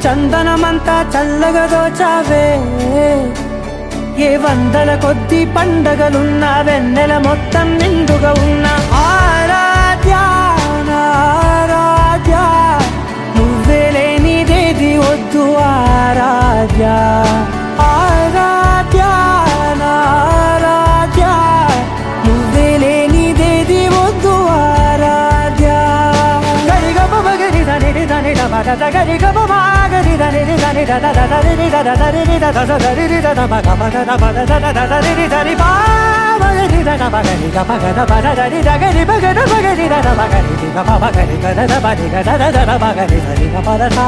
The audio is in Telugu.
చందనమంతా చల్లగా దోచావే ఏ వందల కొద్ది పండగలున్నా వెన్నెల మొత్తం నిండుగా ఉన్న ఆరాధ్య నా ఆరాధ్య నువ్వే లేనిదేది వద్దు ఆరాధ్య ఆరాధ్య నా ఆరాధ్య నువ్వే లేనిదేది వద్దు ఆరాధ్య గరిగమ మగరి దని దని మగ గరిగమ మాగరి దని దని దద దరి దద దరి దద దరి దద మగ మగ దద దద దరి దరి బా మగరి దద మగరి గ మగ దద దరి దగరి మగ ద మగరి దద మగరి గ మగరి గ దద మగరి గ దద దద మగరి దరి గ పద సా